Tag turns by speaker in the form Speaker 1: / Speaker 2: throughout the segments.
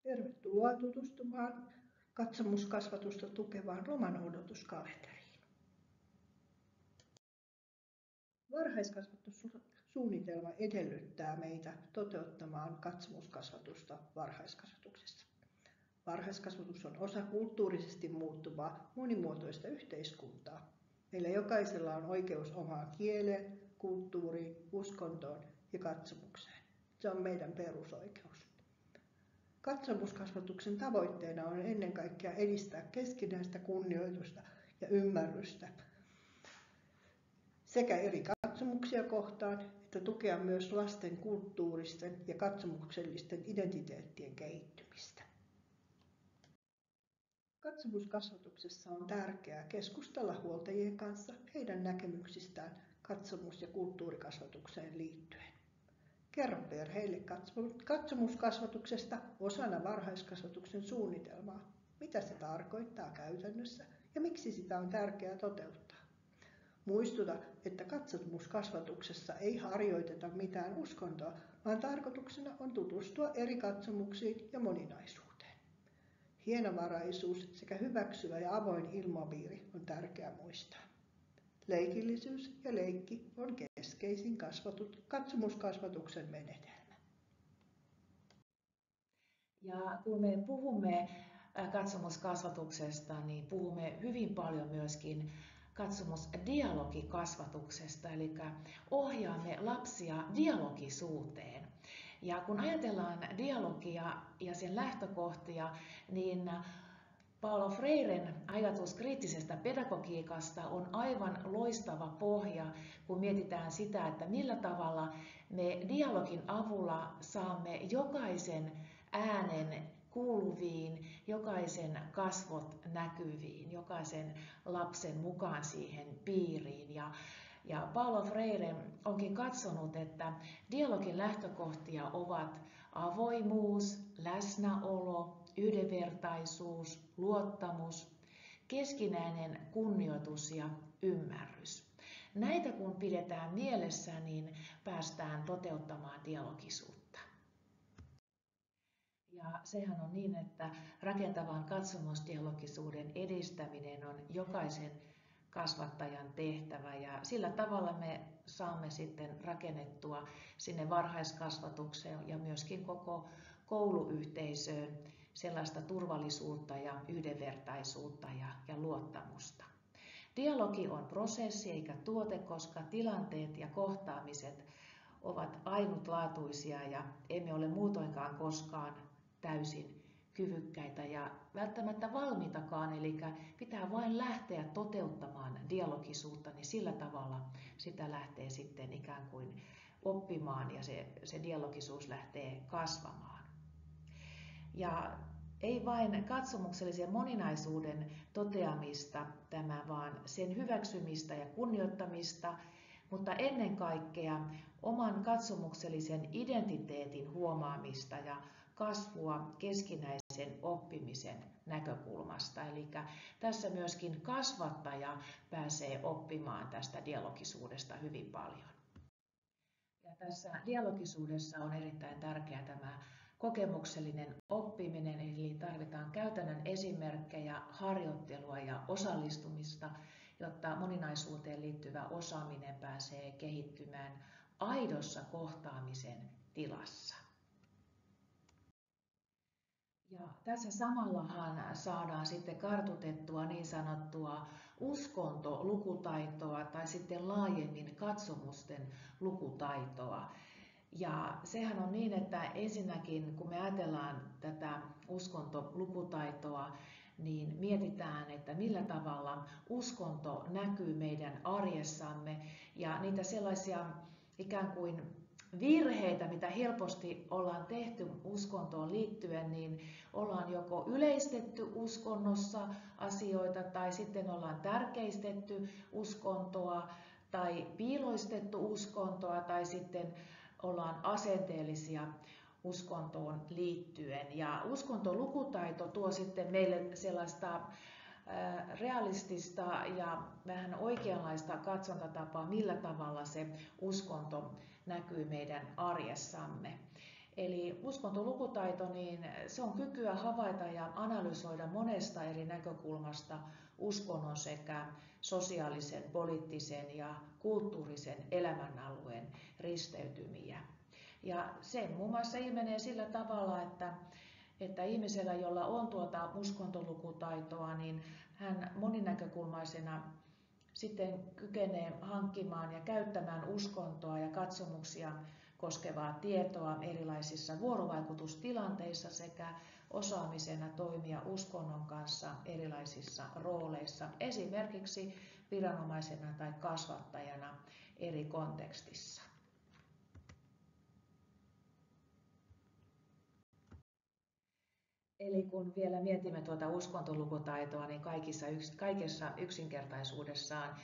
Speaker 1: Tervetuloa tutustumaan katsomuskasvatusta tukevaan lomanodotuskalenteriin. Varhaiskasvatussuunnitelma edellyttää meitä toteuttamaan katsomuskasvatusta varhaiskasvatuksessa. Varhaiskasvatus on osa kulttuurisesti muuttuvaa, monimuotoista yhteiskuntaa. Meillä jokaisella on oikeus omaan kieleen, kulttuuriin, uskontoon ja katsomukseen. Se on meidän perusoikeus. Katsomuskasvatuksen tavoitteena on ennen kaikkea edistää keskinäistä kunnioitusta ja ymmärrystä sekä eri katsomuksia kohtaan, että tukea myös lasten kulttuuristen ja katsomuksellisten identiteettien kehittymistä. Katsomuskasvatuksessa on tärkeää keskustella huoltajien kanssa heidän näkemyksistään katsomus- ja kulttuurikasvatukseen liittyen. Kerro perheille katsomuskasvatuksesta osana varhaiskasvatuksen suunnitelmaa. Mitä se tarkoittaa käytännössä ja miksi sitä on tärkeää toteuttaa. Muistuta, että katsomuskasvatuksessa ei harjoiteta mitään uskontoa, vaan tarkoituksena on tutustua eri katsomuksiin ja moninaisuuteen. Hienovaraisuus sekä hyväksyvä ja avoin ilmapiiri on tärkeää muistaa. Leikillisyys ja leikki on keskeisin katsomuskasvatuksen menetelmä.
Speaker 2: Ja kun me puhumme katsomuskasvatuksesta, niin puhumme hyvin paljon myöskin katsomusdialogikasvatuksesta, eli ohjaamme lapsia dialogisuuteen. Ja kun ajatellaan dialogia ja sen lähtökohtia, niin Paulo Freiren ajatus kriittisestä pedagogiikasta on aivan loistava pohja, kun mietitään sitä, että millä tavalla me dialogin avulla saamme jokaisen äänen kuuluviin, jokaisen kasvot näkyviin, jokaisen lapsen mukaan siihen piiriin. Ja Paulo Freire onkin katsonut, että dialogin lähtökohtia ovat avoimuus, läsnäolo, yhdenvertaisuus, luottamus, keskinäinen kunnioitus ja ymmärrys. Näitä kun pidetään mielessä, niin päästään toteuttamaan dialogisuutta. Ja sehän on niin, että rakentavan katsomusdialogisuuden edistäminen on jokaisen kasvattajan tehtävä ja sillä tavalla me saamme sitten rakennettua sinne varhaiskasvatukseen ja myöskin koko kouluyhteisöön sellaista turvallisuutta ja yhdenvertaisuutta ja luottamusta. Dialogi on prosessi eikä tuote, koska tilanteet ja kohtaamiset ovat ainutlaatuisia ja emme ole muutoinkaan koskaan täysin kyvykkäitä ja välttämättä valmiitakaan, eli pitää vain lähteä toteuttamaan dialogisuutta, niin sillä tavalla sitä lähtee sitten ikään kuin oppimaan ja se dialogisuus lähtee kasvamaan. Ja ei vain katsomuksellisen moninaisuuden toteamista tämä, vaan sen hyväksymistä ja kunnioittamista, mutta ennen kaikkea oman katsomuksellisen identiteetin huomaamista ja kasvua keskinäisen oppimisen näkökulmasta. Eli tässä myöskin kasvattaja pääsee oppimaan tästä dialogisuudesta hyvin paljon. Ja tässä dialogisuudessa on erittäin tärkeää tämä kokemuksellinen oppiminen, eli tarvitaan käytännön esimerkkejä, harjoittelua ja osallistumista, jotta moninaisuuteen liittyvä osaaminen pääsee kehittymään aidossa kohtaamisen tilassa. Ja tässä samallahan saadaan sitten kartutettua niin sanottua uskontolukutaitoa tai sitten laajemmin katsomusten lukutaitoa. Ja sehän on niin, että ensinnäkin kun me ajatellaan tätä uskontolukutaitoa, niin mietitään, että millä tavalla uskonto näkyy meidän arjessamme ja niitä sellaisia ikään kuin virheitä, mitä helposti ollaan tehty uskontoon liittyen, niin ollaan joko yleistetty uskonnossa asioita tai sitten ollaan tärkeistetty uskontoa tai piiloistettu uskontoa tai sitten ollaan asenteellisia uskontoon liittyen. Ja uskontolukutaito tuo sitten meille sellaista realistista ja vähän oikeanlaista katsontatapaa, millä tavalla se uskonto näkyy meidän arjessamme. Eli uskontolukutaito, niin se on kykyä havaita ja analysoida monesta eri näkökulmasta uskonnon sekä sosiaalisen, poliittisen ja kulttuurisen elämänalueen risteytymiä. Ja se muun muassa ilmenee sillä tavalla, että ihmisellä, jolla on tuota uskontolukutaitoa, niin hän moninäkökulmaisena sitten kykenee hankkimaan ja käyttämään uskontoa ja katsomuksia koskevaa tietoa erilaisissa vuorovaikutustilanteissa sekä osaamisena toimia uskonnon kanssa erilaisissa rooleissa, esimerkiksi viranomaisena tai kasvattajana eri kontekstissa. Eli kun vielä mietimme tuota uskontolukutaitoa, niin kaikessa yksinkertaisuudessaan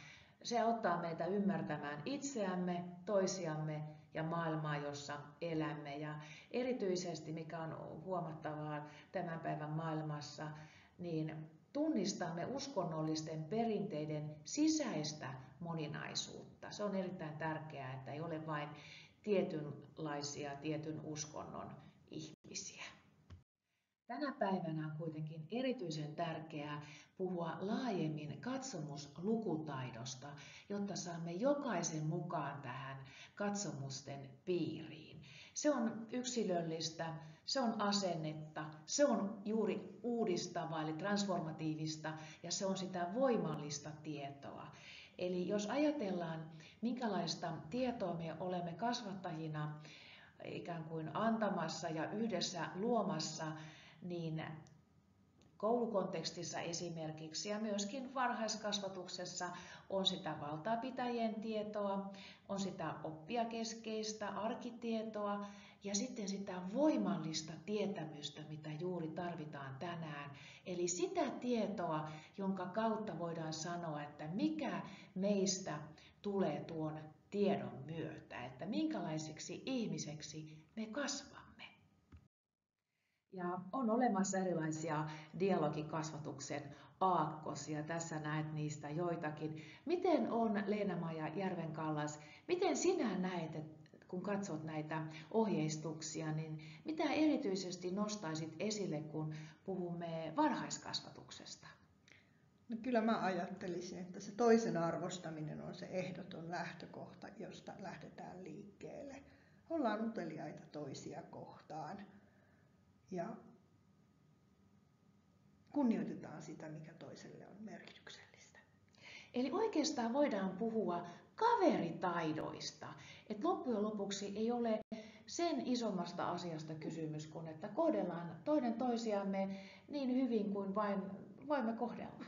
Speaker 2: se auttaa meitä ymmärtämään itseämme, toisiamme ja maailmaa, jossa elämme. Ja erityisesti, mikä on huomattavaa tämän päivän maailmassa, niin tunnistamme uskonnollisten perinteiden sisäistä moninaisuutta. Se on erittäin tärkeää, että ei ole vain tietynlaisia, tietyn uskonnon ihmisiä. Tänä päivänä on kuitenkin erityisen tärkeää puhua laajemmin katsomuslukutaidosta, jotta saamme jokaisen mukaan tähän katsomusten piiriin. Se on yksilöllistä, se on asennetta, se on juuri uudistavaa eli transformatiivista ja se on sitä voimallista tietoa. Eli jos ajatellaan, minkälaista tietoa me olemme kasvattajina ikään kuin antamassa ja yhdessä luomassa, niin koulukontekstissa esimerkiksi ja myöskin varhaiskasvatuksessa on sitä valtaapitäjien tietoa, on sitä oppijakeskeistä arkitietoa ja sitten sitä voimallista tietämystä, mitä juuri tarvitaan tänään. Eli sitä tietoa, jonka kautta voidaan sanoa, että mikä meistä tulee tuon tiedon myötä, että minkälaiseksi ihmiseksi me kasvamme. Ja on olemassa erilaisia dialogikasvatuksen aakkosia. Tässä näet niistä joitakin. Miten on, Leena-Maija Järvenkallas, miten sinä näet, kun katsot näitä ohjeistuksia, niin mitä erityisesti nostaisit esille, kun puhumme varhaiskasvatuksesta?
Speaker 1: No kyllä mä ajattelisin, että se toisen arvostaminen on se ehdoton lähtökohta, josta lähdetään liikkeelle. Ollaan uteliaita toisia kohtaan. Ja kunnioitetaan sitä, mikä toiselle on merkityksellistä.
Speaker 2: Eli oikeastaan voidaan puhua kaveritaidoista. Että loppujen lopuksi ei ole sen isommasta asiasta kysymys kuin, että kohdellaan toinen toisiamme niin hyvin kuin vain voimme kohdella.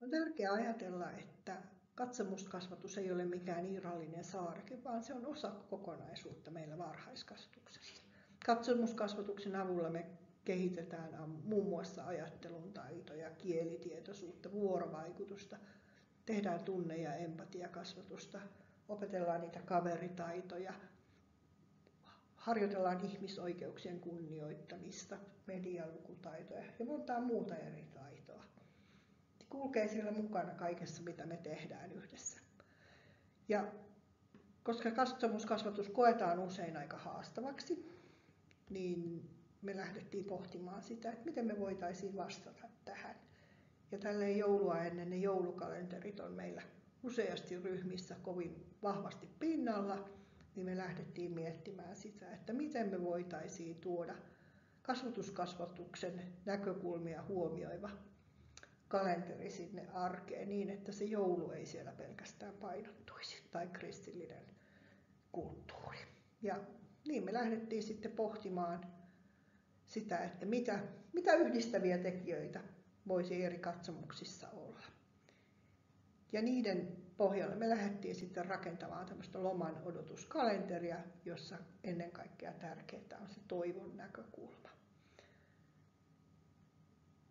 Speaker 1: On tärkeää ajatella, että katsomuskasvatus ei ole mikään irrallinen saareke, vaan se on osa kokonaisuutta meillä varhaiskasvatuksessa. Katsomuskasvatuksen avulla me kehitetään muun muassa ajattelun taitoja, kielitietoisuutta, vuorovaikutusta, tehdään tunne- ja empatiakasvatusta, opetellaan niitä kaveritaitoja, harjoitellaan ihmisoikeuksien kunnioittamista, medialukutaitoja ja montaa muuta eri taitoa. Kulkee siellä mukana kaikessa, mitä me tehdään yhdessä. Ja koska katsomuskasvatus koetaan usein aika haastavaksi, niin me lähdettiin pohtimaan sitä, että miten me voitaisiin vastata tähän. Ja tälleen joulua ennen ne joulukalenterit on meillä useasti ryhmissä kovin vahvasti pinnalla, niin me lähdettiin miettimään sitä, että miten me voitaisiin tuoda kasvatuskasvatuksen näkökulmia huomioiva kalenteri sinne arkeen niin, että se joulu ei siellä pelkästään painottuisi tai kristillinen kulttuuri. Ja niin me lähdettiin sitten pohtimaan sitä, että mitä yhdistäviä tekijöitä voisi eri katsomuksissa olla. Ja niiden pohjalle me lähdettiin sitten rakentamaan tämmöistä loman odotuskalenteria, jossa ennen kaikkea tärkeää on se toivon näkökulma.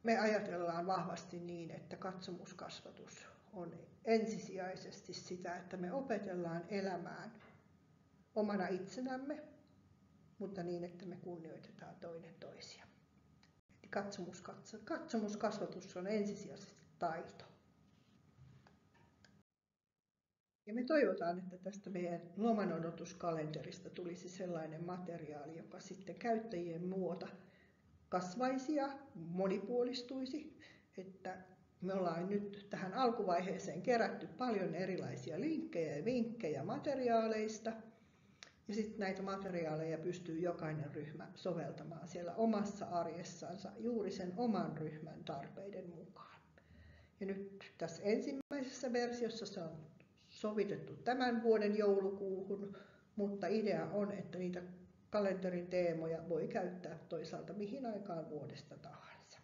Speaker 1: Me ajatellaan vahvasti niin, että katsomuskasvatus on ensisijaisesti sitä, että me opetellaan elämään omana itsenämme, mutta niin, että me kunnioitetaan toinen toisia. Katsomuskasvatus on ensisijaisesti taito. Ja me toivotaan, että tästä meidän lomanodotuskalenterista tulisi sellainen materiaali, joka sitten käyttäjien muuta kasvaisi ja monipuolistuisi. Että me ollaan nyt tähän alkuvaiheeseen kerätty paljon erilaisia linkkejä ja vinkkejä materiaaleista. Ja sitten näitä materiaaleja pystyy jokainen ryhmä soveltamaan siellä omassa arjessansa juuri sen oman ryhmän tarpeiden mukaan. Ja nyt tässä ensimmäisessä versiossa se on sovitettu tämän vuoden joulukuuhun, mutta idea on, että niitä kalenterin teemoja voi käyttää toisaalta mihin aikaan vuodesta tahansa.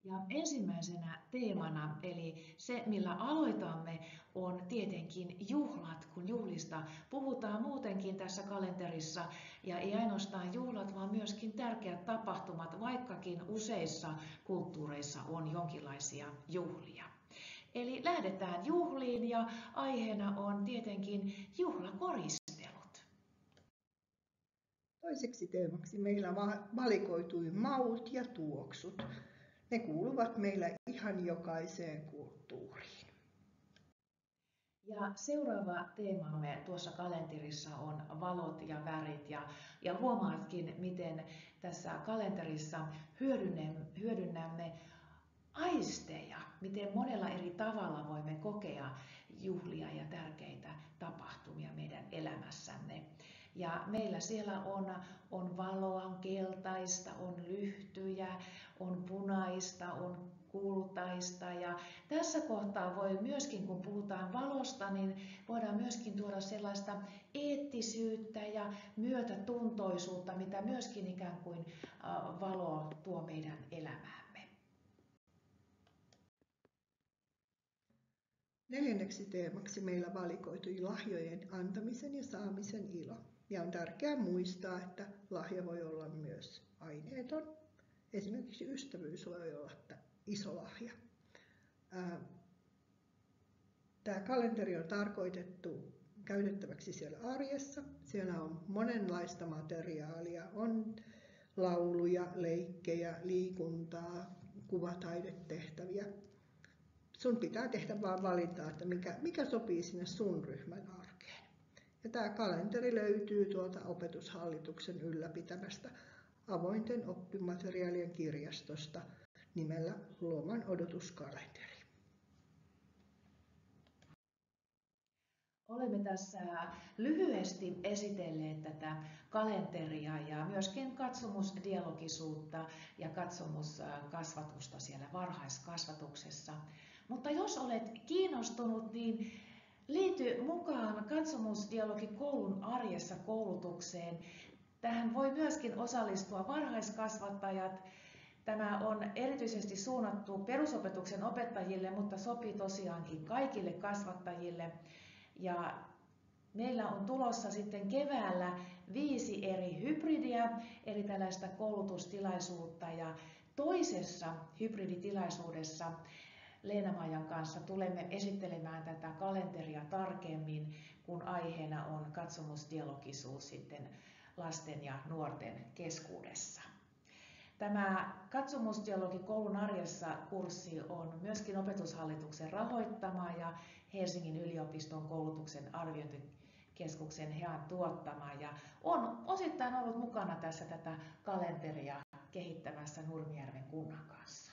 Speaker 2: Ja ensimmäisenä teemana, eli se millä aloitamme, on tietenkin juhlat, kun juhlista puhutaan muutenkin tässä kalenterissa. Ja ei ainoastaan juhlat, vaan myöskin tärkeät tapahtumat, vaikkakin useissa kulttuureissa on jonkinlaisia juhlia. Eli lähdetään juhliin ja aiheena on tietenkin juhlakoristelut.
Speaker 1: Toiseksi teemaksi meillä valikoitui maut ja tuoksut. Ne kuuluvat meillä ihan jokaiseen kulttuuriin.
Speaker 2: Ja seuraava teemamme tuossa kalenterissa on valot ja värit. Ja huomaatkin, miten tässä kalenterissa hyödynnämme aisteja, miten monella eri tavalla voimme kokea juhlia ja tärkeitä tapahtumia meidän elämässämme. Ja meillä siellä on valoa, on keltaista, on lyhtyjä, on punaista, on kultaista. Ja tässä kohtaa voi myöskin, kun puhutaan valosta, niin voidaan myöskin tuoda sellaista eettisyyttä ja myötätuntoisuutta, mitä myöskin ikään kuin valo tuo meidän elämäämme.
Speaker 1: Neljänneksi teemaksi meillä valikoitui lahjojen antamisen ja saamisen ilo. Ja on tärkeää muistaa, että lahja voi olla myös aineeton. Esimerkiksi ystävyys voi olla iso lahja. Tämä kalenteri on tarkoitettu käytettäväksi siellä arjessa. Siellä on monenlaista materiaalia. On lauluja, leikkejä, liikuntaa, kuvataidetehtäviä. Sun pitää tehdä vaan valintaa, että mikä sopii sinne sun ryhmän arkeen. Ja tämä kalenteri löytyy tuolta Opetushallituksen ylläpitämästä avointen oppimateriaalien kirjastosta nimellä Loman odotuskalenteri.
Speaker 2: Olemme tässä lyhyesti esitelleet tätä kalenteria ja myöskin katsomusdialogisuutta ja katsomuskasvatusta siellä varhaiskasvatuksessa. Mutta jos olet kiinnostunut, niin liity mukaan Katsomusdialogi koulun arjessa koulutukseen. Tähän voi myöskin osallistua varhaiskasvattajat. Tämä on erityisesti suunnattu perusopetuksen opettajille, mutta sopii tosiaankin kaikille kasvattajille. Ja meillä on tulossa sitten keväällä 5 eri hybridiä, eli tällaista koulutustilaisuutta. Ja toisessa hybriditilaisuudessa Leena-Maijan kanssa tulemme esittelemään tätä kalenteria tarkemmin, kun aiheena on katsomusdialogisuus sitten lasten ja nuorten keskuudessa. Tämä Katsomusdialogi koulun arjessa -kurssi on myöskin Opetushallituksen rahoittama ja Helsingin yliopiston koulutuksen arviointikeskuksen HEAN tuottama ja on osittain ollut mukana tässä tätä kalenteria kehittämässä Nurmijärven kunnan kanssa.